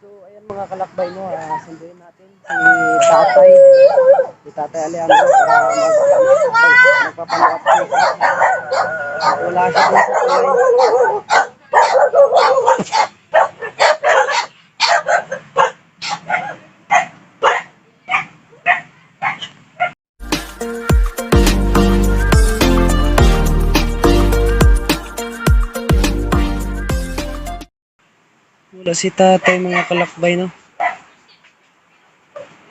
So, ayan mga kalakbay, no, sunduin natin tatay, si Tatay Alejandro para magpapalawat check up. Wala siya dun sa tulay. Wala si tatay mga kalakbay, no.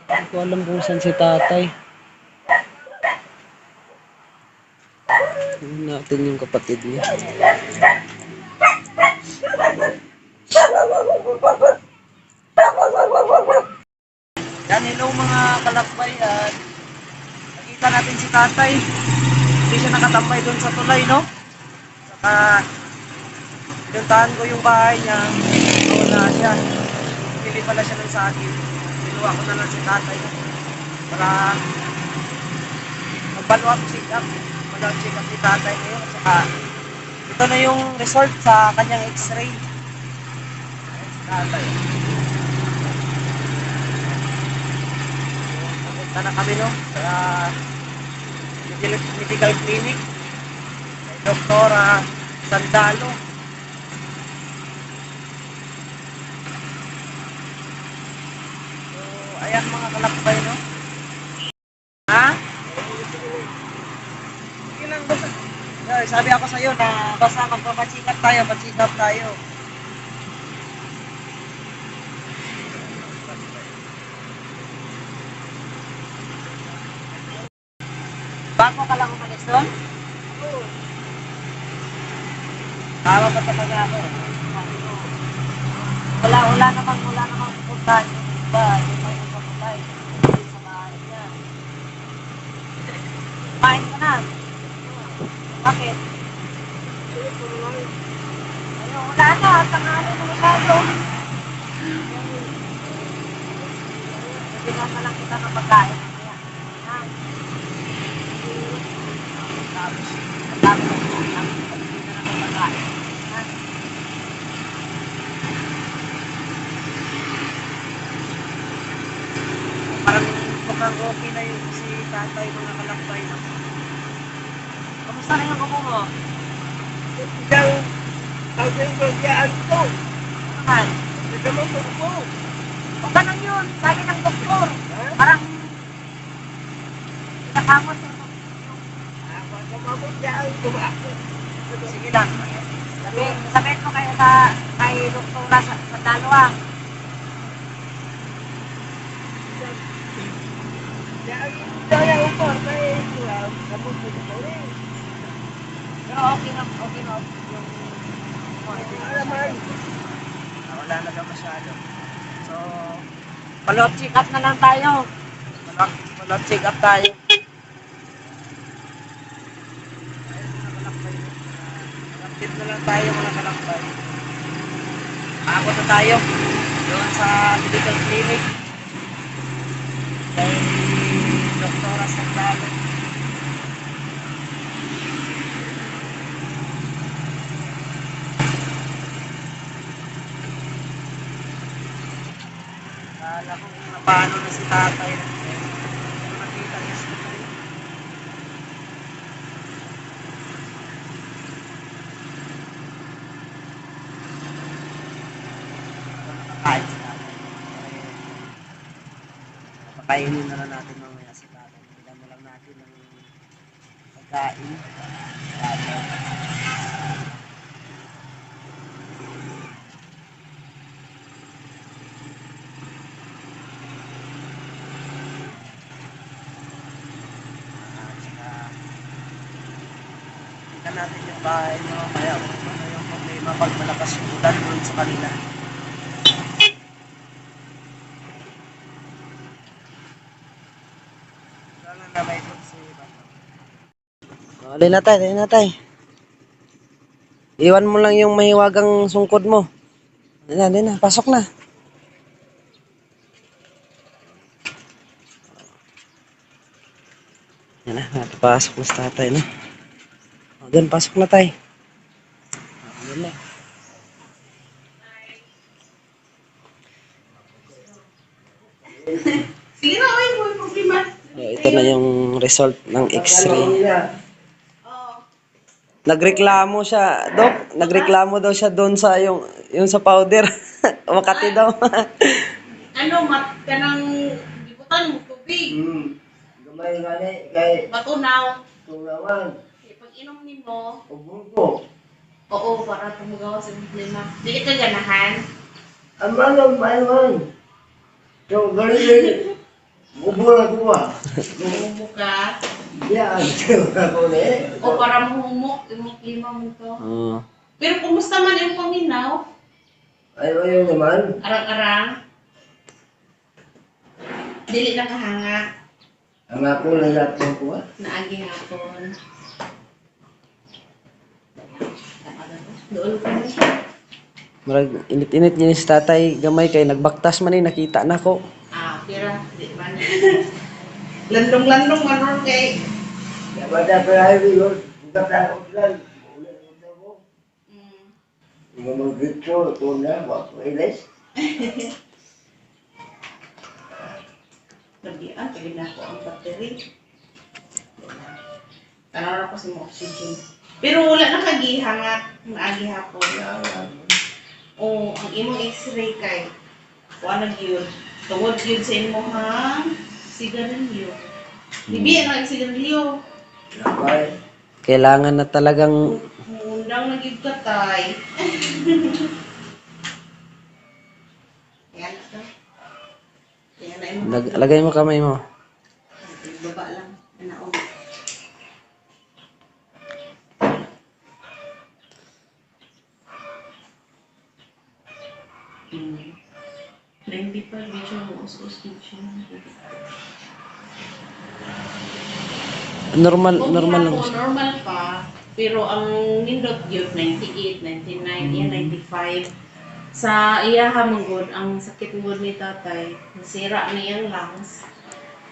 Hindi ko alam kung saan si tatay. Tingnan natin yung kapatid niya. Yan, hello mga kalakbay. Nakita natin si tatay. Hindi siya nakatambay doon sa tulay, no. Saka pinuntahan ko yung bahay niya. Wala siya. Pili pala siya ng saging. Pinuha ko na lang si tatay, no, para mag-follow up check up. Follow up check up si tatay ngayon. Saka ito na yung result sa kanyang x-ray. Ayan si tatay. Pupunta na kami, no, sa medical clinic kay Doktora Sandalo. So, ayan mga kalakbay, no. Ha? Sige lang, basta. Sabi ako sa'yo na basta magpapachikap tayo, pachikap tayo. Bago ka lang umalis doon? Oo. Tama pa talaga ako. Wala namang pupuntahan yung iba. Yung may pupuntahan sa bahay niya. Kumain ka na. Bakit? Ayun, wala na. Tanghali na masyado. Bigyan na lang kita ng pagkain. Ha? Tapos parang mukhang okay na yung si tatay mga kalakbay, no? Kamusta na yung kuko mo? Isang tawagin ko diyaan ko. Saan? Nagamot ko. O ganun yun, sabi ng doktor. Parang nakakamot yung sige lang. Sabihin mo kayo kay Doktora Sandalo, ah. Pero okay na yung wala na daw masyado. So, follow-up check up na lang tayo. Follow-up check up tayo. Update na lang tayo mga kalakbay. Aabot na tayo doon sa medical clinic kay Doktora Sandalo. Kala ko kung paano na si tatay. Nakita niya siya. Nakakain si tatay. Papakainin na lang natin mamaya si tatay. Bigyan na lang natin ng pagkain. Tatay. Tingnan natin yung bahay nyo. Kaya ano yung problema pag malakas yung ulan doon sa kanila. Alin na tay. Iwan mo lang yung mahiwagang sungkod mo. Di na, pasok na. Yan na, napapasok na sa tatay, no? O, dyan, pasok na tay. Yan na. Sige na, may problema. Ito na yung result ng x-ray. Oh. Nagreklamo siya, Dok. Nagreklamo daw siya doon sa yung sa powder. Makati daw. Ano, kanang gibutan mo tubig. Gamay gani kay Matunaw. tulawan. Pag inom nimo, Ubun ko. oo, para tumugaw sa problema. Di ka ganahan. Aman ang mayman. So gali ubun ako ba. Umumo ka. Yan ako ni. O para mahumok, yung klima mo to. Oo. Pero kumusta man yung paminaw? Ay ayo naman. Arang-arang. Dili na kahanga. Ang ako lalapon ko ba. Naagi hapon. Doon ka na. Marag init-init niya si tatay gamay kay nagbaktas man nakita na ko. Pira. Di ba na? Landong-landong manon kay. Yabada pa ay yun. Bukat ako lang. Ulit ko. Yung mga gito to na wa ko iles. Nabian, pwede na ako ang battery. Tanaw ako sa mga oxygen. Pero wala na kagihangat. Maagi hapon. O, ang imong x-ray kay. Wala yun. Tungod yun sa imong sigarilyo. Bibi, ang sigarilyo. Napay. Kailangan na talagang Mundang naging katay. Yan na to. Yan na imong. lagay mo kamay mo. Baba lang. Ano, Hmm. 95 medyo us-us siya. Normal Kung normal lang. hapon, normal pa. Pero ang nindot yun, 98, 99, yan 95. Sa iyaha manggod, ang sakit manggod ni tatay, nasira na yung lungs.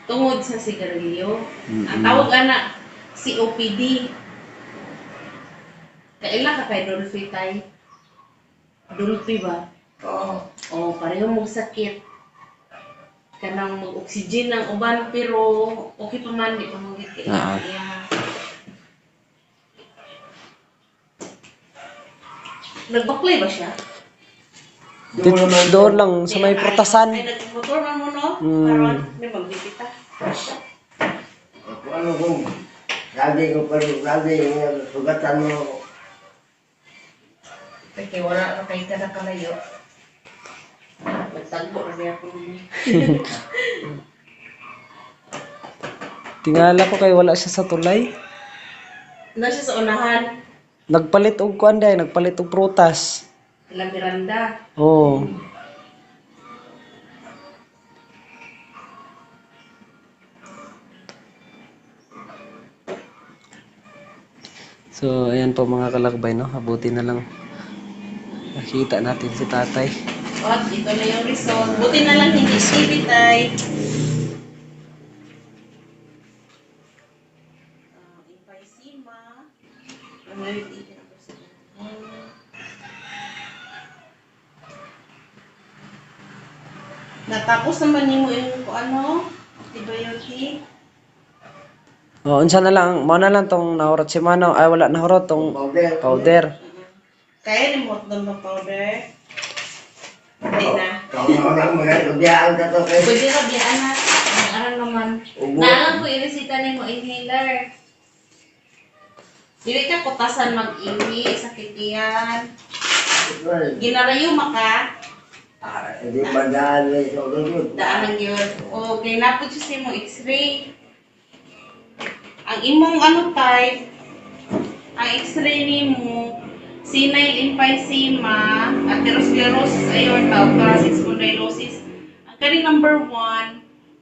Tungod sa sigarilyo. Ang tawag ana, COPD. Kaila ka kay Dolphy tay? Dolphy ba? Oo. O, pareho mong sakit. Kanang mag-oxygen ng uban, pero okay pa man, di pa mong kailangan iya. Nagbaklay ba siya? Doon lang sa may prutasan. Ay, nagmotor man mo, no? Karon, may magbibita. Ano kung lagi ko pa rin, lagi yung sugatan mo. Kaya wala na kayo ka nakalayo. Nagtagpo na niya ako niya. Tingala ko kay wala siya sa tulay. Nasa sa unahan, Nagpalit og kuan day, nagpalit og prutas. ilang Miranda. Oo. So, ayan po mga kalakbay, no? Abuti na lang. Nakita natin si tatay. At ito na yung result. Buti na lang hindi TV tay. Emphysema. Ano yung ito na po. Natapos naman mo yung ano, antibiotic. Oh, unsa na lang, mo na lang tong nahurot si Mano. Ay, wala nahurot tong Powder. powder. Kaya remote doon ng powder. Hindi na. Kung lang mga kabiyaan ka to kay. Pwede na biyaan na. Ang aral naman. Ubo. Naalang ko irisita ni mo inhaler. Dili ka kutasan mag-iwi, sakit yan. Ginarayo maka, Hindi madaan na ito yun. daan lang yun. O, kaya napod siya mo x-ray. Ang imong ano type, ang x-ray ni mo, senile emphysema, atherosclerosis aorta, o thoracic spondylosis. Ang kani number 1,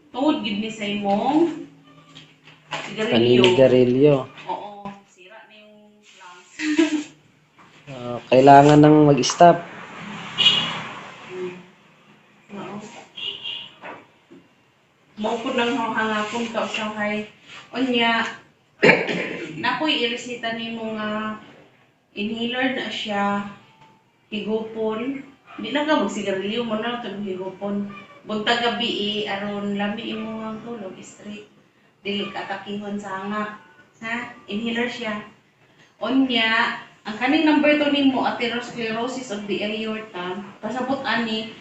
tungod gid ni sa imong sigarilyo. Panigarilyo. Oo, sira na yung lungs. Kailangan nang mag-stop. Oo. Maupod lang ang hangapon ka usang kay onya. Nakoy iresita ni mga inhaler na siya higupon. Di na ka magsigarilyo mo na ito higupon. Buntag gabi aron lami imo ang tulog straight. Dili ka takihon sa hangak. Ha? Inhaler siya. Onya, ang kaning number 2 nimo atherosclerosis of the aorta. Pasabot ani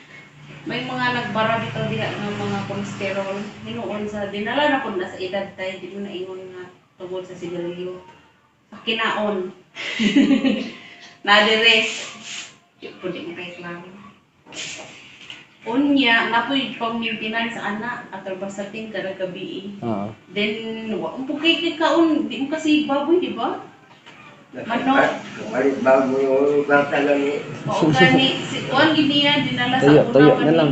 may mga nagbara bitaw diha ng mga cholesterol. Hinuon sa dinala na pud na sa edad tay di mo na ingon nga tungod sa sigarilyo. Sa kinaon. Nadires. Di po di mo reklamo. Unya, napoy pang maintenance sa anak at basating kada gabi. Oo. Then, ang pugay kay kaon, di mo kasi baboy, di ba? Manok. Balik bago yung kwarta gani. O gani, si Juan Giniya, dinala sa Tuyo, una tuyo pa na ni- lang.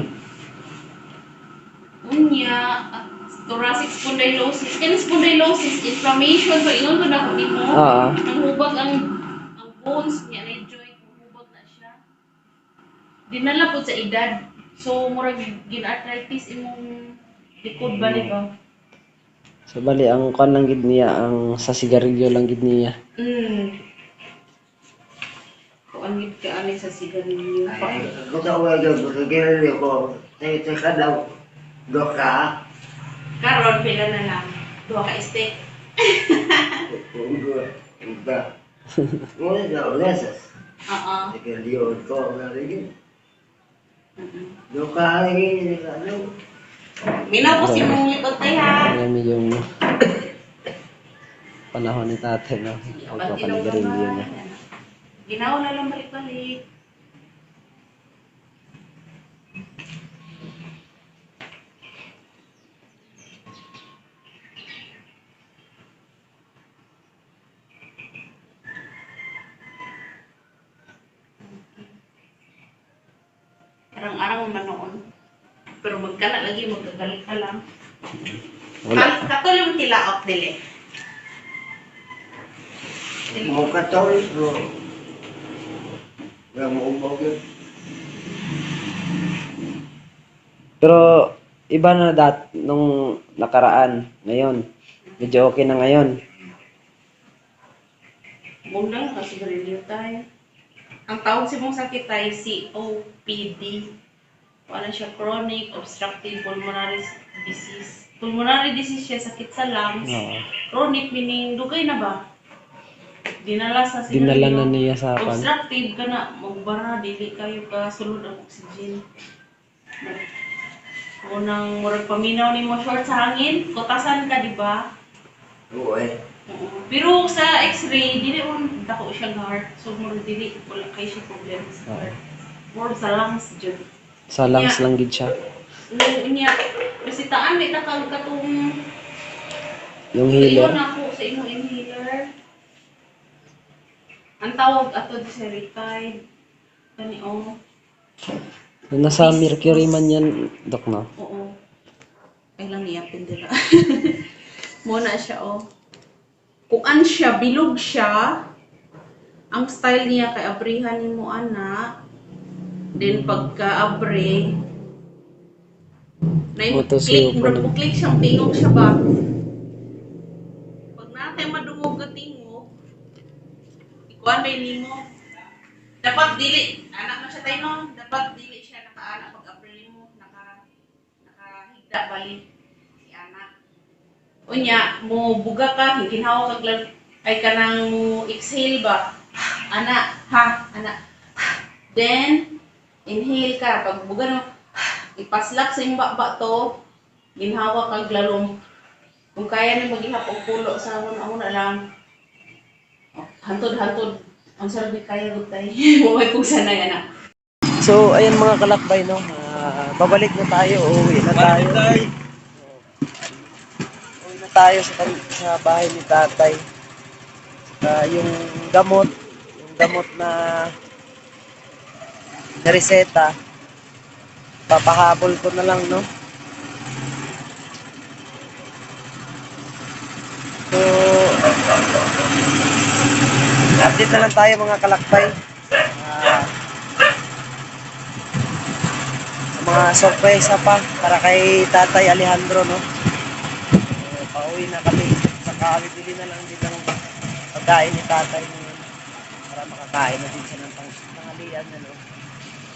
Unya, thoracic spondylosis. Kaya spondylosis, inflammation, so ingon ko na ko nimo. Oo. Ang hubag ang bones niya, na joint, hubag na siya. Dinala po sa edad. So, murag gin-arthritis imong likod ba di ba? So bali ang kon lang gid niya ang sa sigarilyo lang gid niya. Kung ang gid ka ani sa sigarilyo. Ako daw nga dyan, kasi ko, teka daw, doka. Karon pila na lang. Duha ka steak. Iba. Ngunit daw, lesas. Oo. Sige, liyon ko, narigin. Doka, lagi, ano. Minaw ko si mong likod tay ha. Ayan yung panahon ni tatay na pagpapanigarilyo niya. Ginaw na lang balik-balik. Arang-arang man noon. Pero magkala lagi, magkagalit ka lang. Wala. Katulong tilaot dili. Mo katolik, bro. Wala mo umog yun. Pero iba na nung nakaraan, ngayon. Medyo okay na ngayon. Bundang kasi garilyo tayo. Ang tawag sa mong sakit ay COPD. Wala siya chronic obstructive pulmonary disease. Pulmonary disease siya, sakit sa lungs. Oo. Chronic meaning dugay na ba? Dinala sa Dinala na niya sa pan. Obstructive ka na, magbara, dili kayo ka sulod ang oxygen. Unang murag paminaw ni mo short sa hangin, kutasan ka, di ba? Oo eh. Oo. Pero sa x-ray, dili mo dako siya ng heart. So, murag dili, wala kayo siya problema sa heart. Murag sa lungs, dyan. Sa lungs lang gid siya. Niya, bisitaan, may nakang katong Yung iyon healer. ako sa imong inhaler. Ang tawag ato di sa retide. Kani o. Nasa mercury man yan, Dok, no? Oo. Ay lang niyapin dila. Muna siya o. Kung an siya, bilog siya. Ang style niya kay abrihan ni mo ana. Then pagka-abre, Autosave pa naman. nagpuklik siyang tingog siya ba? Pag natin madungog ka tingog, ikuan ba yun mo? Dapat dili, anak na siya tayo no? Dapat dili siya naka-anak pag-abre mo, naka-higda balik si anak. Unya, mo buga ka, hinhawa kag ay ka nang mo exhale ba? Anak, ha, anak. Then, inhale ka. Pag buga no, ipaslak sa imba ba to, ginhawa kag lalong. Kung kaya ni maghihap og pulo sa una lang. Hantod-hantod. Ang sarap di kaya gutay. Maway kung sanay anak. So, ayan mga kalakbay, no? Babalik na tayo, uuwi na tayo. Uuwi na tayo sa bahay ni tatay. Yung gamot na reseta, papahabol ko na lang, no? So, update na lang tayo mga kalakbay. Mga sorpresa pa para kay Tatay Alejandro, no? Pauwi na kami. Saka bibili na lang din ng pagkain ni Tatay ngayon para makakain na din siya ng tanghalian, no?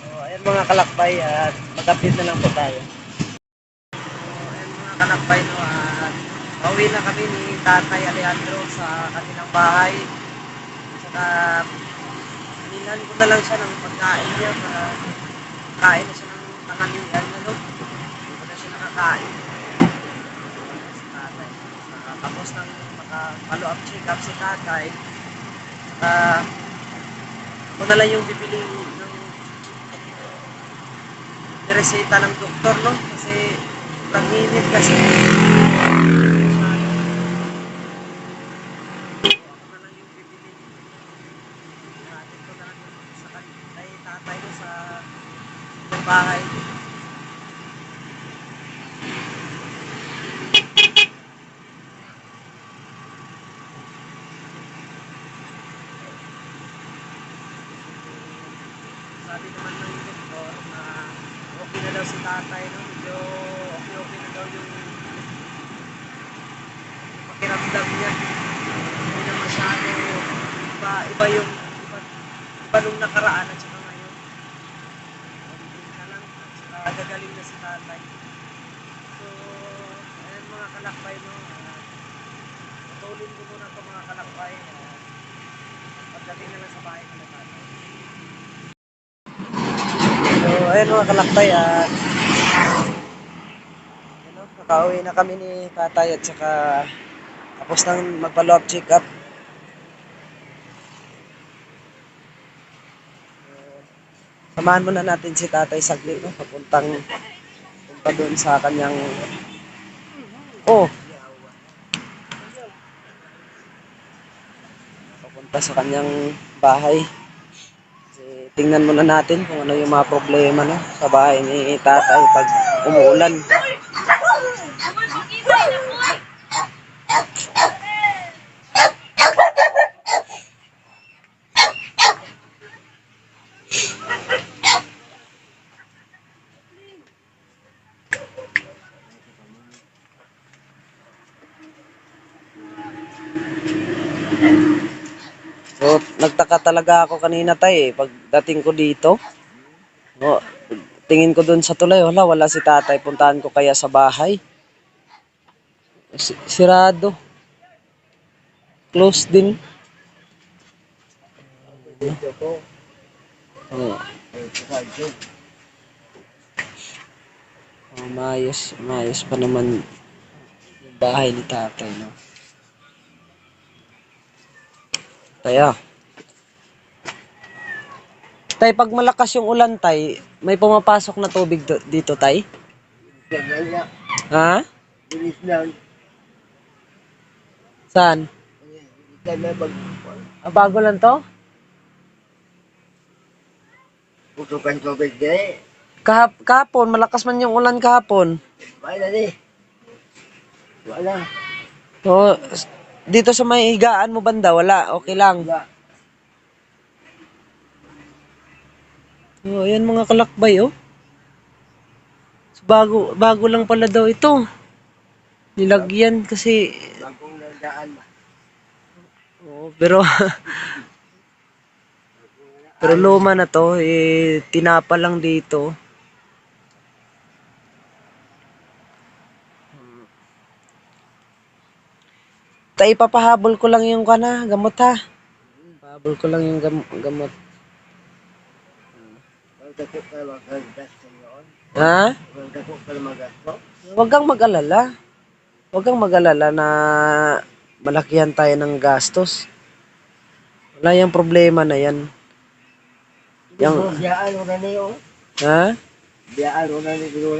So, ayan mga kalakbay, at mag-update na lang po tayo. kalakbay, no, pauwi na kami ni Tatay Alejandro sa kanilang bahay. Saka hinilan ko na lang siya ng pagkain niya para kain na siya ng tanghalian na, no. Hindi ko na siya nakakain. Si Tatay. Tapos nang maka-follow up check up si Tatay, saka ako na lang yung bibili ng reseta ng doktor, no, kasi ang init kasi. Ako na lang yung bibili. Natin ko na lang sa kay Tatay, no, sa bahay. Sabi naman ng doktor na okay na daw si Tatay, no? Medyo okay na daw yung pakiramdam niya. Hindi na masyado iba yung iba nung nakaraan at saka ngayon. Hindi na lang at saka gagaling na si Tatay. So, ayan mga kalakbay, no? Putulin ko muna ito mga kalakbay. Pagdating na lang sa bahay ng Tatay. So, ayun mga kalakbay, nakauwi na kami ni Tatay at saka tapos nang mag-follow up check up. Samahan muna natin si Tatay saglit, no? Punta doon sa kanyang papunta sa kanyang bahay. Tingnan muna natin kung ano yung mga problema, no, sa bahay ni Tatay pag umuulan. So, nagtaka talaga ako kanina, Tay, pagdating ko dito. Oh, tingin ko doon sa tulay, wala si Tatay. Puntahan ko kaya sa bahay. Sirado. Close din. Oh. Oh, maayos pa naman yung bahay ni Tatay, no. Tay, Tay, pag malakas yung ulan, Tay, may pumapasok na tubig dito, Tay? Ha? Bilis lang. Saan? Bago lang to? Putukan tubig din. Kahapon, malakas man yung ulan kahapon. Wala din. Wala. So, dito sa may higaan mo banda, wala, okay lang. Wala. Oh, ayan mga kalakbay, oh. So, bago lang pala daw ito. Nilagyan kasi, Bagong nandaan ba? oh, pero pero luma na to, tinapa lang dito. Tay, papahabol ko lang yung gamot, ha. Pahabol ko lang yung gamot. Magdako ka magasto noon. Ha? Magdako ka magasto. Huwag kang mag-alala. Huwag kang mag-alala na malakihan tayo ng gastos. Wala yung problema na yan. Biyaan mo na niyo. Ha? Biyaan mo na niyo.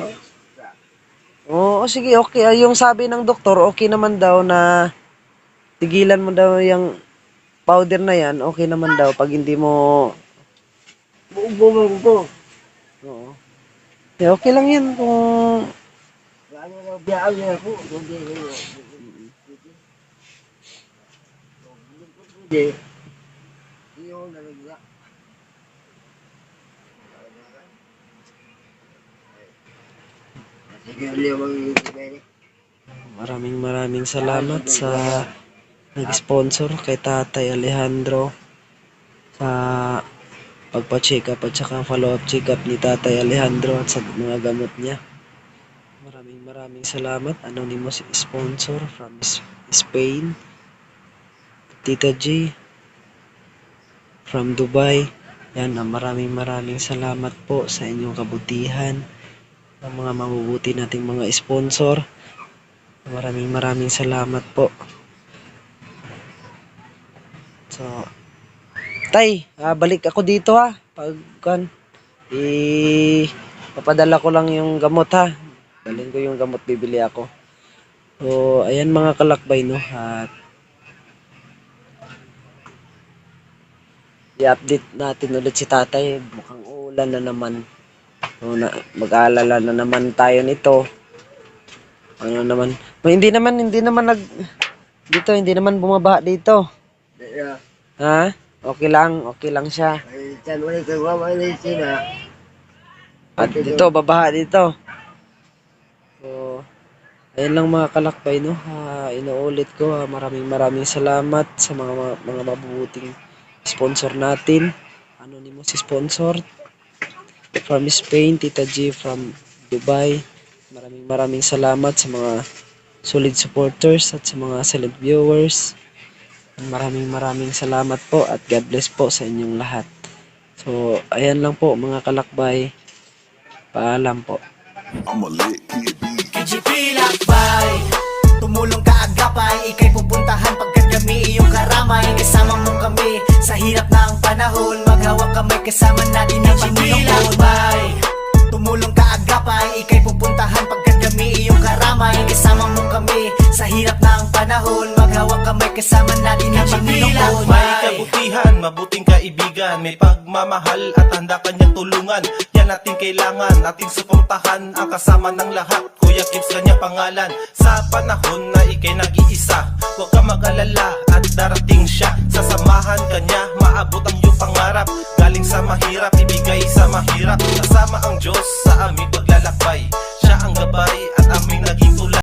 Oo, sige, okay. Yung sabi ng doktor, okay naman daw na tigilan mo daw yung powder na yan. Okay naman daw pag hindi mo... Buong ko. Oo. Okay lang yan kung... Ano na biyaan niya po. Hindi. Iyo nalagla. Sige, liwang Maraming salamat sa nag-sponsor kay Tatay Alejandro sa pagpa-check up at saka follow-up check up ni Tatay Alejandro at sa mga gamot niya. Maraming salamat. Anonymous sponsor from Spain. Tita G from Dubai. Yan, maraming salamat po sa inyong kabutihan. Ang mga mabubuti nating mga sponsor. Maraming salamat po. So, Tay, balik ako dito ha. Papadala ko lang yung gamot ha. Dalhin ko yung gamot, bibili ako. So, ayan mga kalakbay, no. At i-update natin ulit si tatay. Mukhang ulan na naman. So, mag-aalala na naman tayo nito. Ano naman? Hindi naman hindi naman bumabaha dito. Yeah. Ha? Okay lang siya. Ay, tan wala kay mama ni sina. At dito, babaha dito. So, ayun lang mga kalakbay, no. Inuulit ko, maraming salamat sa mga mabubuting sponsor natin. Anonymous sponsor from Spain, Tita G from Dubai. Maraming salamat sa mga solid supporters at sa mga silent viewers. Maraming salamat po at God bless po sa inyong lahat. So, ayan lang po mga kalakbay. Paalam po. KGP Lakbay, tumulong ka agapay, ikay pupuntahan pagkat kami iyong karamay. Kasama mo kami sa hirap ng panahon, maghawak kamay kasama natin ang Panginoon. Lakbay, tumulong ka agapay, ikay pupuntahan pagkat kami iyong karamay. Kasama mo kami sa hirap ng panahon, maghawak kamay kasama natin ang Panginoon. May kabutihan, mabuting kaibigan, may pagmamahal at handa kanyang tulungan. Yan natin kailangan, ating suportahan ang kasama ng lahat. Kuya Kips kanya pangalan, sa panahon na ikay nag-iisa, huwag ka mag-alala at darating siya. Sasamahan kanya, maabot ang iyong pangarap. Galing sa mahirap, ibigay sa mahirap. Kasama ang Diyos sa aming paglalakbay. Siya ang gabay